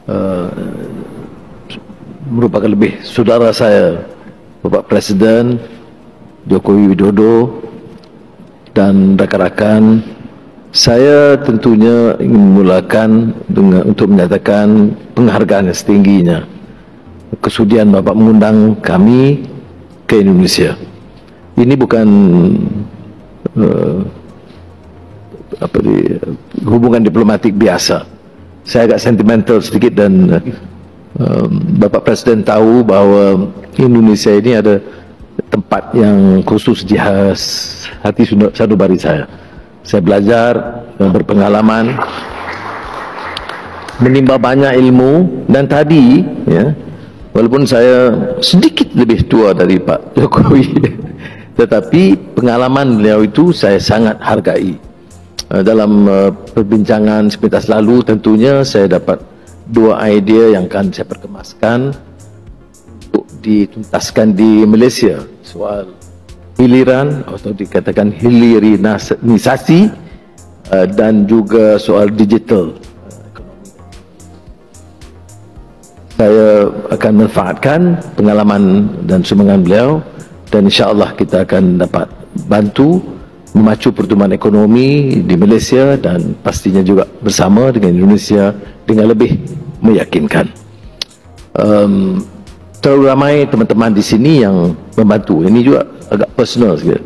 uh, merupakan lebih saudara saya, Bapak Presiden Jokowi Widodo dan rakan-rakan. Saya tentunya ingin memulakan untuk menyatakan penghargaan yang setingginya kesudian Bapak mengundang kami ke Indonesia. Ini bukan hubungan diplomatik biasa. Saya agak sentimental sedikit dan Bapak Presiden tahu bahawa Indonesia ini ada tempat yang khusus di hati sanubari saya. Saya belajar, berpengalaman, menimba banyak ilmu, dan tadi, ya, walaupun saya sedikit lebih tua dari Pak Jokowi, tetapi pengalaman beliau itu saya sangat hargai. Dalam perbincangan sepintas lalu, tentunya saya dapat dua idea yang akan saya perkemaskan untuk dituntaskan di Malaysia. Soal hiliran atau dikatakan hilirisasi dan juga soal digital ekonomi. Saya akan manfaatkan pengalaman dan sumbangan beliau dan insya-Allah kita akan dapat bantu memacu pertumbuhan ekonomi di Malaysia dan pastinya juga bersama dengan Indonesia dengan lebih meyakinkan. Terlalu ramai teman-teman di sini yang membantu. Ini juga agak personal sikit,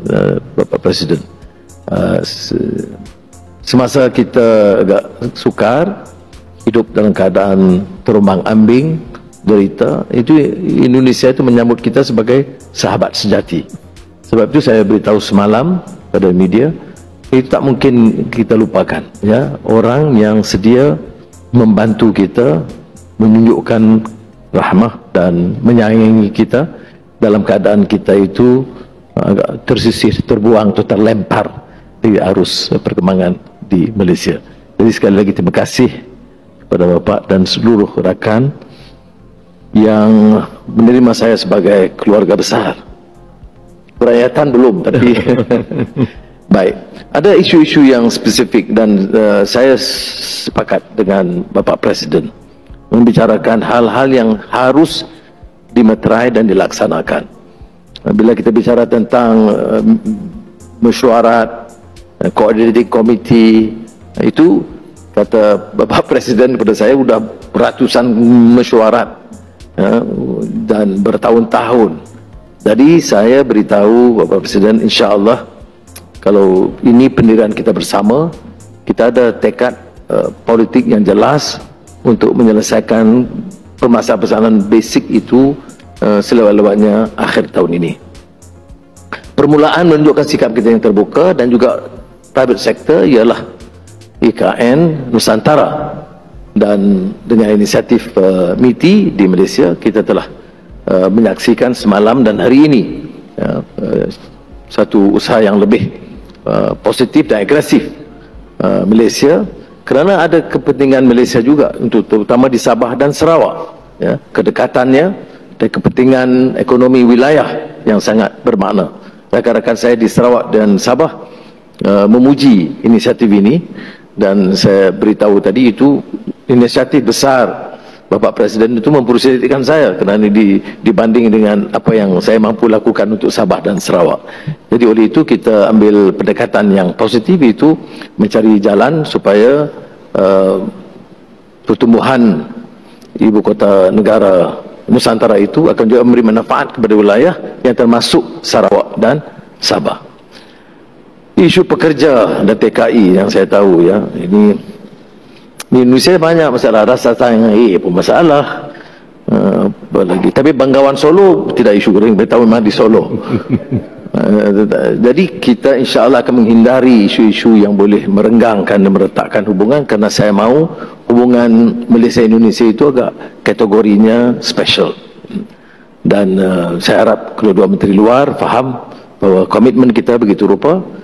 Bapak Presiden. Semasa kita agak sukar, hidup dalam keadaan terombang ambing, derita, itu Indonesia itu menyambut kita sebagai sahabat sejati. Sebab itu saya beritahu semalam pada media, itu tak mungkin kita lupakan, ya, orang yang sedia membantu kita, menunjukkan rahmah dan menyayangi kita dalam keadaan kita itu agak tersisih, terbuang atau terlempar di arus perkembangan di Malaysia. Jadi sekali lagi terima kasih kepada Bapak dan seluruh rakan yang menerima saya sebagai keluarga besar. Perayaan belum, tapi baik. Ada isu-isu yang spesifik dan saya sepakat dengan Bapak Presiden membicarakan hal-hal yang harus dimeterai dan dilaksanakan. Bila kita bicara tentang mesyuarat, coordinating committee, itu kata Bapak Presiden kepada saya sudah ratusan mesyuarat dan bertahun-tahun. Jadi saya beritahu Bapak Presiden, insya-Allah kalau ini pendirian kita bersama, kita ada tekad politik yang jelas untuk menyelesaikan permasalahan basic itu selewat-lewatnya akhir tahun ini. Permulaan menunjukkan sikap kita yang terbuka dan juga private sector ialah IKN Nusantara, dan dengan inisiatif MITI di Malaysia kita telah menyaksikan semalam dan hari ini satu usaha yang lebih positif dan agresif Malaysia, kerana ada kepentingan Malaysia juga untuk terutama di Sabah dan Sarawak, ya, kedekatannya dan kepentingan ekonomi wilayah yang sangat bermakna. Rakan-rakan saya di Sarawak dan Sabah memuji inisiatif ini, dan saya beritahu tadi itu inisiatif besar Bapak Presiden itu mempersilahkan saya kerana dibanding dengan apa yang saya mampu lakukan untuk Sabah dan Sarawak. Jadi oleh itu kita ambil pendekatan yang positif, itu mencari jalan supaya pertumbuhan ibu kota negara Nusantara itu akan juga memberi manfaat kepada wilayah yang termasuk Sarawak dan Sabah. Isu pekerja dan TKI yang saya tahu, ya, ini di Indonesia banyak masalah, rasa sayang pun masalah, apa lagi. Tapi Banggawan Solo tidak isu, beritahu memang di Solo. Jadi kita insya-Allah akan menghindari isu-isu yang boleh merenggangkan dan meretakkan hubungan, kerana saya mahu hubungan Malaysia-Indonesia itu agak kategorinya special. Dan saya harap kedua-dua menteri luar faham bahawa komitmen kita begitu rupa.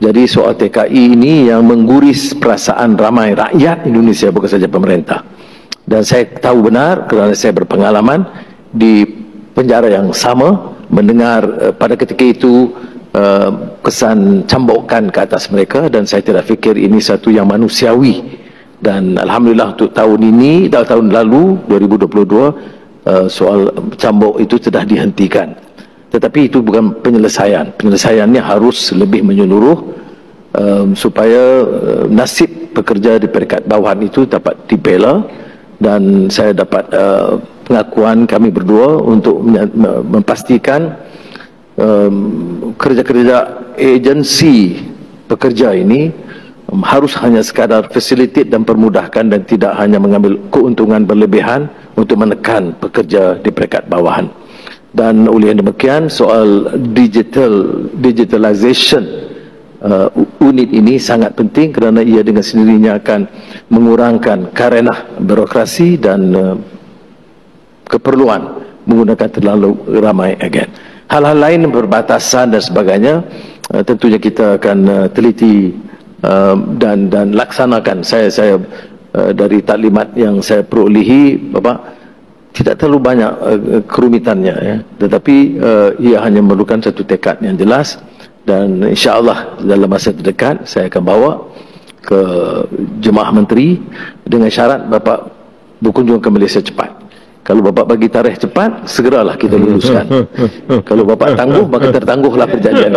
Jadi soal TKI ini yang mengguris perasaan ramai rakyat Indonesia, bukan saja pemerintah. Dan saya tahu benar kerana saya berpengalaman di penjara yang sama, mendengar pada ketika itu kesan cambukan ke atas mereka, dan saya tidak fikir ini satu yang manusiawi Dan alhamdulillah untuk tahun ini, tahun lalu 2022, soal cambuk itu sudah dihentikan. Tetapi itu bukan penyelesaian. Penyelesaiannya harus lebih menyeluruh, supaya nasib pekerja di peringkat bawahan itu dapat dibela, dan saya dapat pengakuan kami berdua untuk memastikan kerja-kerja agensi pekerja ini harus hanya sekadar facilitate dan permudahkan, dan tidak hanya mengambil keuntungan berlebihan untuk menekan pekerja di peringkat bawahan. Dan oleh demikian, soal digitalization unit ini sangat penting, kerana ia dengan sendirinya akan mengurangkan karenah birokrasi dan keperluan menggunakan terlalu ramai agen. Hal-hal lain berbatasan dan sebagainya, tentunya kita akan teliti dan laksanakan. Saya dari taklimat yang saya perolehi, Bapak, tidak terlalu banyak kerumitannya, ya. Tetapi ia hanya memerlukan satu tekad yang jelas, dan insya-Allah dalam masa terdekat saya akan bawa ke jemaah menteri dengan syarat Bapak berkunjung ke Malaysia cepat. Kalau Bapak bagi tarikh cepat, segeralah kita luluskan. Kalau Bapak tangguh, maka tertangguhlah perjanjian.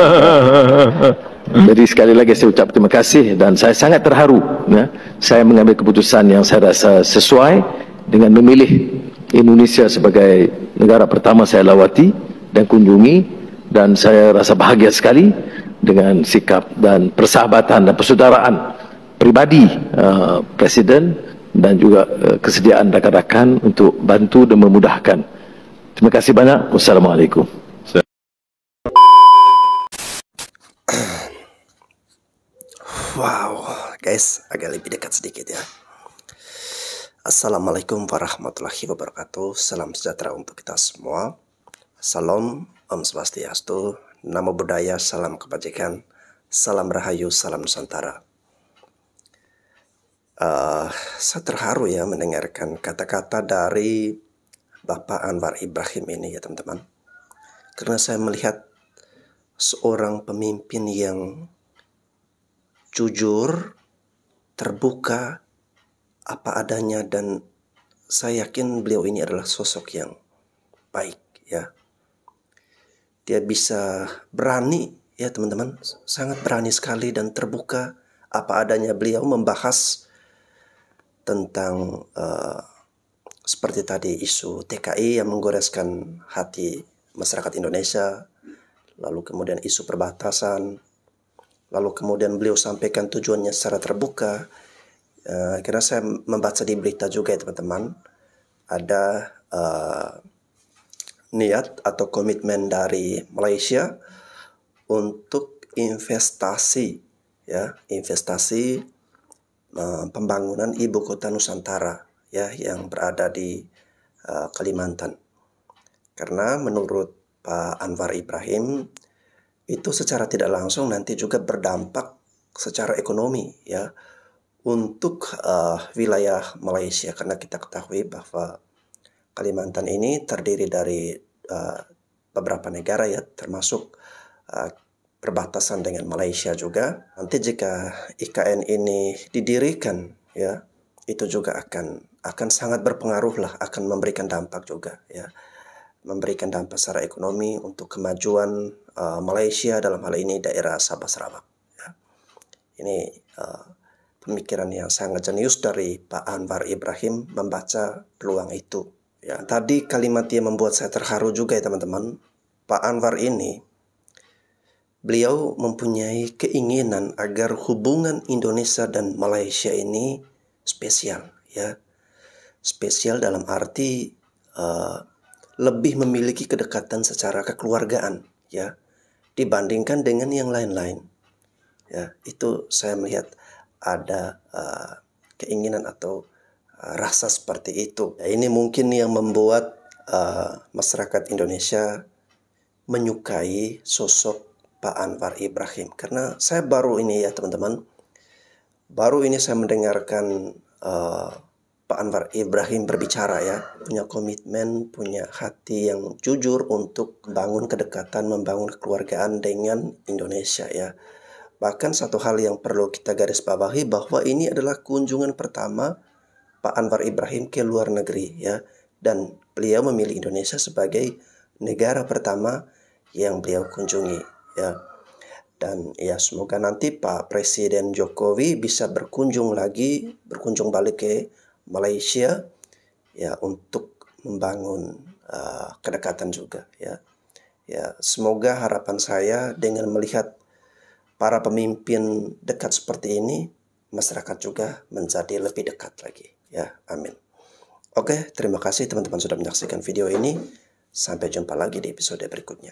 Jadi sekali lagi saya ucap terima kasih, dan saya sangat terharu, ya, saya mengambil keputusan yang saya rasa sesuai dengan memilih Indonesia sebagai negara pertama saya lawati dan kunjungi, dan saya rasa bahagia sekali dengan sikap dan persahabatan dan persaudaraan pribadi Presiden, dan juga kesediaan rakan-rakan untuk bantu dan memudahkan. Terima kasih banyak. Wassalamualaikum. Wow, guys, agak lebih dekat sedikit ya. Assalamualaikum warahmatullahi wabarakatuh. Salam sejahtera untuk kita semua. Salam, Om Swastiastu, Namo Buddhaya, salam kebajikan, salam rahayu, salam Nusantara. Saya terharu ya mendengarkan kata-kata dari Bapak Anwar Ibrahim ini ya teman-teman. Karena saya melihat seorang pemimpin yang jujur, terbuka, apa adanya, dan saya yakin beliau ini adalah sosok yang baik ya. Dia bisa berani ya teman-teman, sangat berani sekali dan terbuka apa adanya. Beliau membahas tentang seperti tadi isu TKI yang menggoreskan hati masyarakat Indonesia, lalu kemudian isu perbatasan, lalu kemudian beliau sampaikan tujuannya secara terbuka. Karena saya membaca di berita juga ya teman-teman, ada niat atau komitmen dari Malaysia untuk investasi ya, investasi pembangunan ibu kota Nusantara ya, yang berada di Kalimantan. Karena menurut Pak Anwar Ibrahim, itu secara tidak langsung nanti juga berdampak secara ekonomi ya untuk wilayah Malaysia. Karena kita ketahui bahwa Kalimantan ini terdiri dari beberapa negara ya, termasuk perbatasan dengan Malaysia juga. Nanti jika IKN ini didirikan ya, itu juga akan sangat berpengaruh lah, akan memberikan dampak juga ya, memberikan dampak secara ekonomi untuk kemajuan Malaysia, dalam hal ini daerah Sabah Sarawak ya. Ini pemikiran yang sangat jenius dari Pak Anwar Ibrahim membaca peluang itu ya. Tadi kalimat yang membuat saya terharu juga ya teman-teman. Pak Anwar ini, beliau mempunyai keinginan agar hubungan Indonesia dan Malaysia ini spesial ya. Spesial dalam arti lebih memiliki kedekatan secara kekeluargaan ya, dibandingkan dengan yang lain-lain ya. Itu saya melihat ada keinginan atau rasa seperti itu ya. Ini mungkin yang membuat masyarakat Indonesia menyukai sosok Pak Anwar Ibrahim. Karena saya baru ini ya teman-teman, baru ini saya mendengarkan Pak Anwar Ibrahim berbicara ya, punya komitmen, punya hati yang jujur untuk membangun kedekatan, membangun kekeluargaan dengan Indonesia ya. Bahkan satu hal yang perlu kita garis bawahi bahwa ini adalah kunjungan pertama Pak Anwar Ibrahim ke luar negeri ya, dan beliau memilih Indonesia sebagai negara pertama yang beliau kunjungi ya. Dan ya semoga nanti Pak Presiden Jokowi bisa berkunjung balik ke Malaysia ya untuk membangun kedekatan juga ya. Ya, semoga harapan saya dengan melihat para pemimpin dekat seperti ini, masyarakat juga menjadi lebih dekat lagi ya. Amin. Oke, terima kasih teman-teman sudah menyaksikan video ini. Sampai jumpa lagi di episode berikutnya.